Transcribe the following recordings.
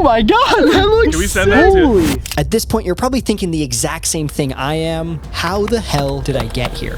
my God, that looks Can we send that to? At this point, you're probably thinking the exact same thing I am. How the hell did I get here?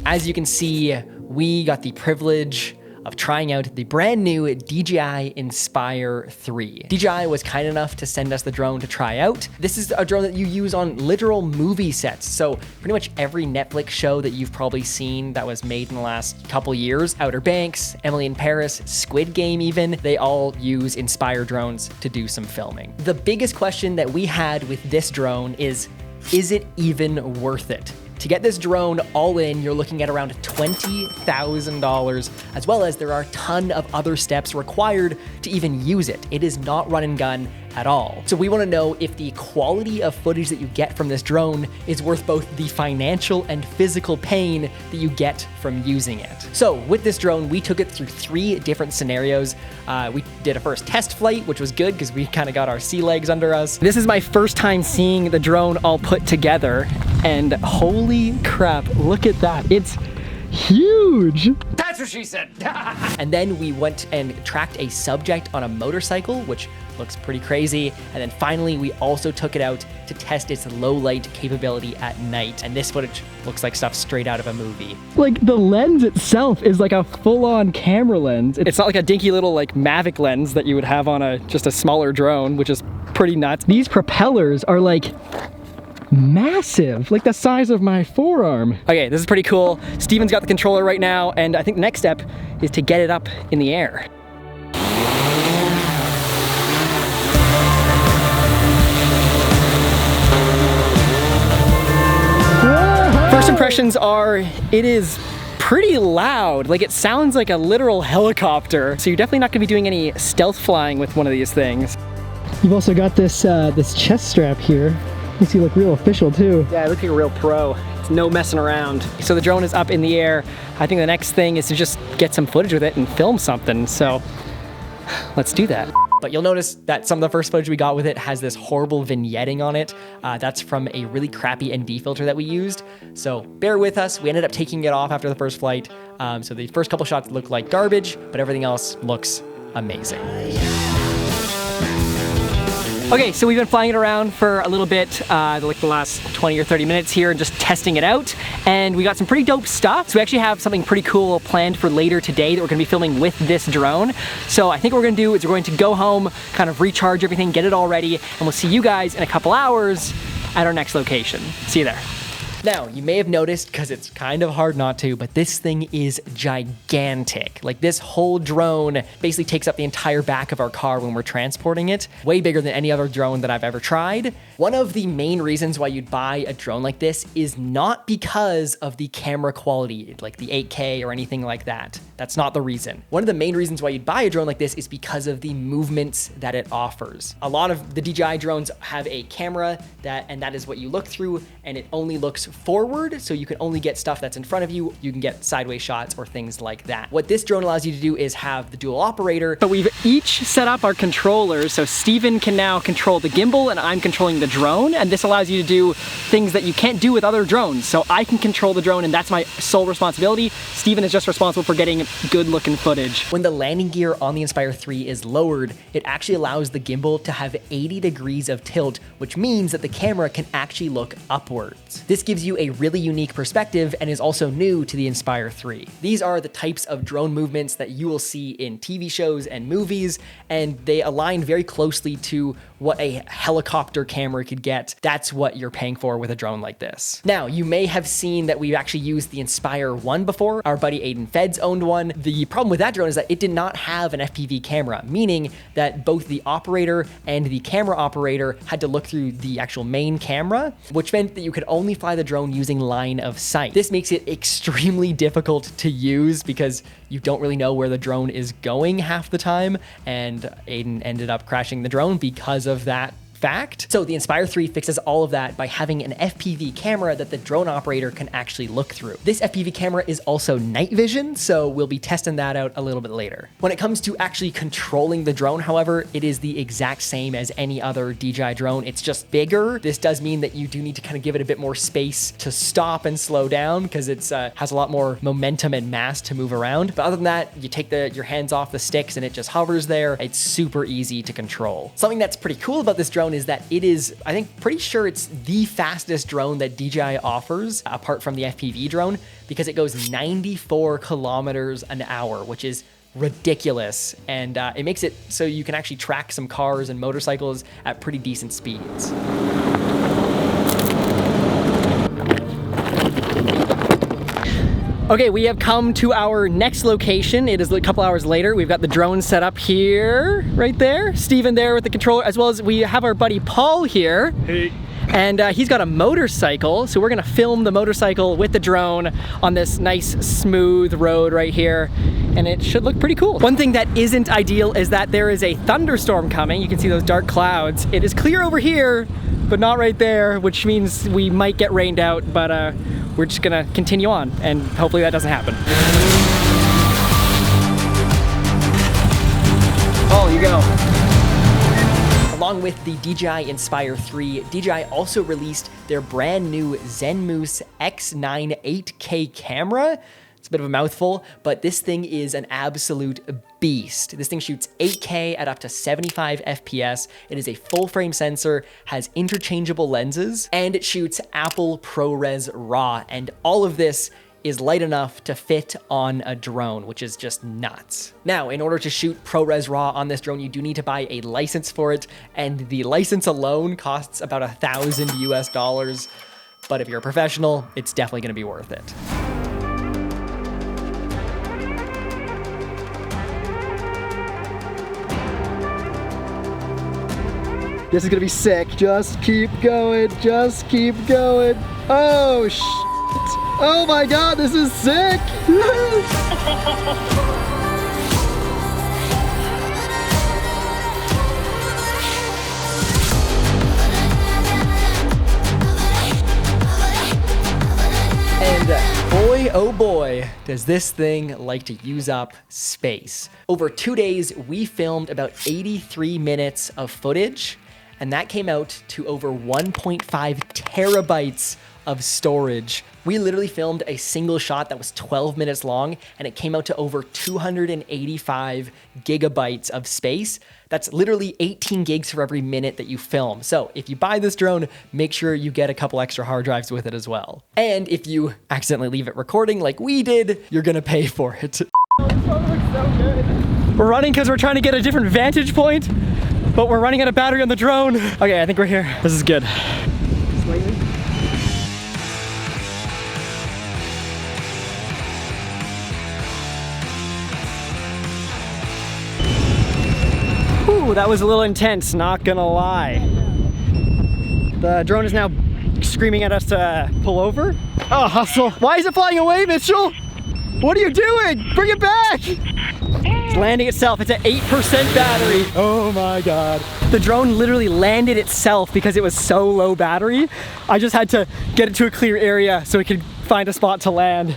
As you can see, we got the privilege of trying out the brand new DJI INSPIRE 3. DJI was kind enough to send us the drone to try out. This is a drone that you use on literal movie sets. So pretty much every Netflix show that you've probably seen that was made in the last couple years, Outer Banks, Emily in Paris, Squid Game even, they all use INSPIRE drones to do some filming. The biggest question that we had with this drone is it even worth it? To get this drone all in, you're looking at around $20,000, as well as there are a ton of other steps required to even use it. It is not run and gun at all. So we want to know if the quality of footage that you get from this drone is worth both the financial and physical pain that you get from using it. So with this drone, we took it through 3 different scenarios. We did a first test flight, which was good because we kind of got our sea legs under us. This is my first time seeing the drone all put together, and holy crap, look at that. It's huge. That's what she said. And then we went and tracked a subject on a motorcycle, which looks pretty crazy. And then finally, we also took it out to test its low light capability at night. And this footage looks like stuff straight out of a movie. Like the lens itself is like a full-on camera lens. It's not like a dinky little like Mavic lens that you would have on just a smaller drone, which is pretty nuts. These propellers are like massive, like the size of my forearm. Okay, this is pretty cool. Steven's got the controller right now, and I think the next step is to get it up in the air. First impressions are, it is pretty loud. Like it sounds like a literal helicopter. So you're definitely not gonna be doing any stealth flying with one of these things. You've also got this this chest strap here. Makes you look real official too. Yeah, I look like a real pro. It's no messing around. So the drone is up in the air. I think the next thing is to just get some footage with it and film something. So let's do that. But you'll notice that some of the first footage we got with it has this horrible vignetting on it. That's from a really crappy ND filter that we used. So bear with us. We ended up taking it off after the first flight. So the first couple shots look like garbage, but everything else looks amazing. Okay, so we've been flying it around for a little bit, like the last 20 or 30 minutes here, and just testing it out. And we got some pretty dope stuff. So we actually have something pretty cool planned for later today that we're gonna be filming with this drone. So I think what we're gonna do is we're going to go home, kind of recharge everything, get it all ready, and we'll see you guys in a couple hours at our next location. See you there. Now, you may have noticed, because it's kind of hard not to, but this thing is gigantic. Like this whole drone basically takes up the entire back of our car when we're transporting it. Way bigger than any other drone that I've ever tried. One of the main reasons why you'd buy a drone like this is not because of the camera quality, like the 8K or anything like that. That's not the reason. One of the main reasons why you'd buy a drone like this is because of the movements that it offers. A lot of the DJI drones have a camera and that is what you look through, and it only looks forward, so you can only get stuff that's in front of you. You can get sideways shots or things like that. What this drone allows you to do is have the dual operator. But we've each set up our controllers, so Steven can now control the gimbal and I'm controlling the drone, and this allows you to do things that you can't do with other drones. So I can control the drone and that's my sole responsibility. Steven is just responsible for getting good looking footage. When the landing gear on the INSPIRE 3 is lowered, it actually allows the gimbal to have 80 degrees of tilt, which means that the camera can actually look upwards. This gives you a really unique perspective and is also new to the INSPIRE 3. These are the types of drone movements that you will see in TV shows and movies, and they align very closely to what a helicopter camera could get. That's what you're paying for with a drone like this. Now, you may have seen that we've actually used the INSPIRE 1 before. Our buddy Aiden Feds owned one. The problem with that drone is that it did not have an FPV camera, meaning that both the operator and the camera operator had to look through the actual main camera, which meant that you could only fly the drone using line of sight. This makes it extremely difficult to use because you don't really know where the drone is going half the time, and Aiden ended up crashing the drone because of that fact. So the Inspire 3 fixes all of that by having an FPV camera that the drone operator can actually look through. This FPV camera is also night vision, so we'll be testing that out a little bit later. When it comes to actually controlling the drone, however, it is the exact same as any other DJI drone. It's just bigger. This does mean that you do need to kind of give it a bit more space to stop and slow down because it's has a lot more momentum and mass to move around. But other than that, you take your hands off the sticks and it just hovers there. It's super easy to control. Something that's pretty cool about this drone is that it is, I think, pretty sure it's the fastest drone that DJI offers, apart from the FPV drone, because it goes 94 kilometers an hour, which is ridiculous. And it makes it so you can actually track some cars and motorcycles at pretty decent speeds. Okay, we have come to our next location. It is a couple hours later. We've got the drone set up here, right there. Steven there with the controller, as well as we have our buddy Paul here. Hey. And he's got a motorcycle, so we're gonna film the motorcycle with the drone on this nice smooth road right here, and it should look pretty cool. One thing that isn't ideal is that there is a thunderstorm coming. You can see those dark clouds. It is clear over here, but not right there, which means we might get rained out, but we're just gonna continue on, and hopefully that doesn't happen. Oh, you go. Along with the DJI INSPIRE 3, DJI also released their brand new ZenMoose X9 8K camera. It's a bit of a mouthful, but this thing is an absolute beast. This thing shoots 8K at up to 75 FPS. It is a full frame sensor, has interchangeable lenses, and it shoots Apple ProRes RAW. And all of this is light enough to fit on a drone, which is just nuts. Now, in order to shoot ProRes RAW on this drone, you do need to buy a license for it, and the license alone costs about $1,000 US. But if you're a professional, it's definitely gonna be worth it. This is gonna be sick. Just keep going. Just keep going. Oh, shit. Oh my God, this is sick. And boy, oh boy, does this thing like to use up space. Over 2 days, we filmed about 83 minutes of footage, and that came out to over 1.5 terabytes of storage. We literally filmed a single shot that was 12 minutes long, and it came out to over 285 gigabytes of space. That's literally 18 gigs for every minute that you film. So if you buy this drone, make sure you get a couple extra hard drives with it as well. And if you accidentally leave it recording like we did, you're gonna pay for it. Oh, this one looks so good. We're running because we're trying to get a different vantage point, but we're running out of battery on the drone. Okay, I think we're here. This is good. Slightly. Ooh, that was a little intense, not gonna lie. The drone is now screaming at us to pull over. Oh, hustle. Why is it flying away, Mitchell? What are you doing? Bring it back. It's landing itself. It's at 8% battery. Oh my God. The drone literally landed itself because it was so low battery. I just had to get it to a clear area so it could find a spot to land.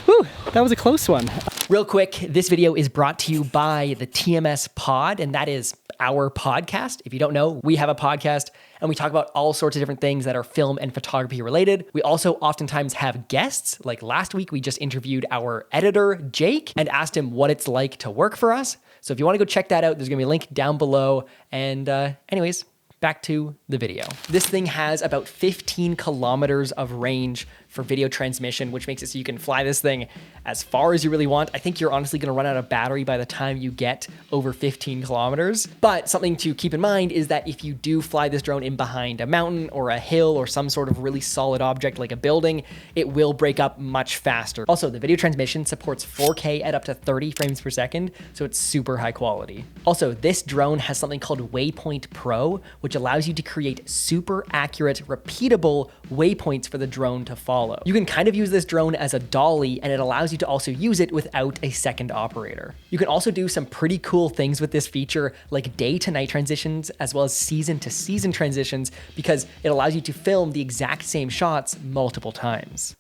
Whew, that was a close one. Real quick, this video is brought to you by the TMS Pod, and that is our podcast. If you don't know, we have a podcast and we talk about all sorts of different things that are film and photography related. We also oftentimes have guests. Like last week, we just interviewed our editor, Jake, and asked him what it's like to work for us. So if you want to go check that out, there's gonna be a link down below. And anyways, back to the video. This thing has about 15 kilometers of range for video transmission, which makes it so you can fly this thing as far as you really want. I think you're honestly gonna run out of battery by the time you get over 15 kilometers. But something to keep in mind is that if you do fly this drone in behind a mountain or a hill or some sort of really solid object like a building, it will break up much faster. Also, the video transmission supports 4K at up to 30 frames per second, so it's super high quality. Also, this drone has something called Waypoint Pro, which allows you to create super accurate, repeatable waypoints for the drone to follow. follow. You can kind of use this drone as a dolly, and it allows you to also use it without a second operator. You can also do some pretty cool things with this feature, like day to night transitions, as well as season to season transitions, because it allows you to film the exact same shots multiple times.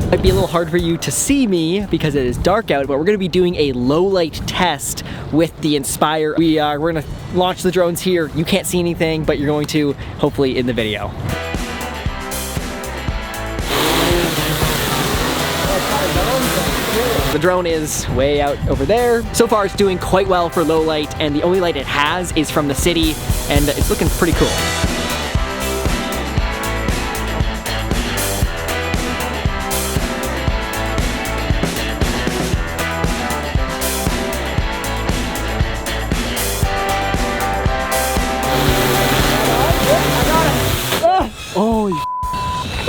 Might be a little hard for you to see me because it is dark out, but we're gonna be doing a low light test with the Inspire. We're gonna launch the drones here. You can't see anything, but you're going to hopefully in the video. The drone is way out over there. So far it's doing quite well for low light, and the only light it has is from the city, and it's looking pretty cool.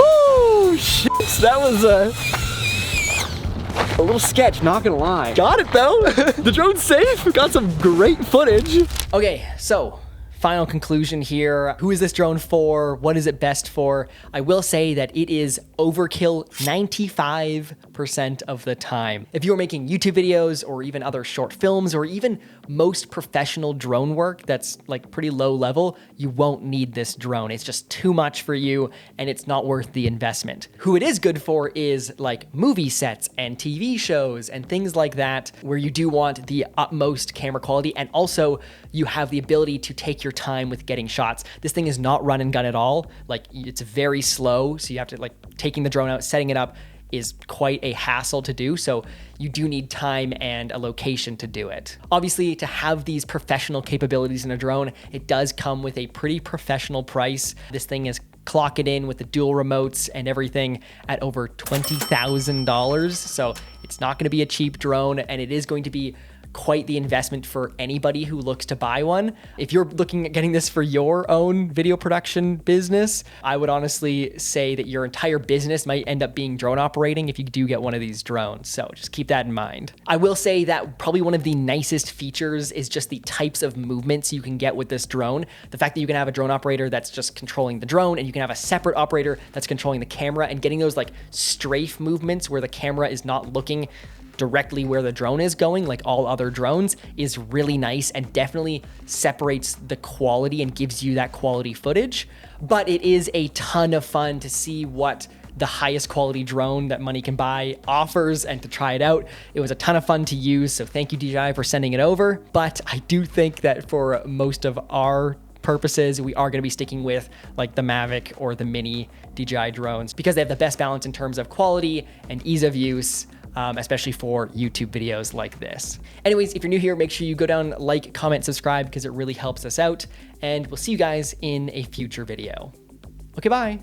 Oh shit, that was a little sketch, not gonna lie. Got it though. The drone's safe. Got some great footage. Okay, so final conclusion here. Who is this drone for? What is it best for? I will say that it is overkill 95% of the time. If you're making YouTube videos or even other short films or even most professional drone work that's like pretty low level, you won't need this drone. It's just too much for you and it's not worth the investment. Who it is good for is like movie sets and TV shows and things like that, where you do want the utmost camera quality, and also you have the ability to take your time with getting shots. This thing is not run and gun at all. Like, it's very slow, so you have to, like, taking the drone out, setting it up is quite a hassle to do, so you do need time and a location to do it. Obviously, to have these professional capabilities in a drone, it does come with a pretty professional price. This thing is clocking in with the dual remotes and everything at over $20,000, so it's not gonna be a cheap drone, and it is going to be quite the investment for anybody who looks to buy one. If you're looking at getting this for your own video production business, I would honestly say that your entire business might end up being drone operating if you do get one of these drones. So just keep that in mind. I will say that probably one of the nicest features is just the types of movements you can get with this drone. The fact that you can have a drone operator that's just controlling the drone, and you can have a separate operator that's controlling the camera, and getting those like strafe movements where the camera is not looking directly where the drone is going like all other drones is really nice, and definitely separates the quality and gives you that quality footage. But it is a ton of fun to see what the highest quality drone that money can buy offers and to try it out. It was a ton of fun to use, so thank you DJI for sending it over. But I do think that for most of our purposes, we are going to be sticking with like the Mavic or the Mini DJI drones because they have the best balance in terms of quality and ease of use, especially for YouTube videos like this. Anyways, if you're new here, make sure you go down, like, comment, subscribe, because it really helps us out, and we'll see you guys in a future video. Okay, bye.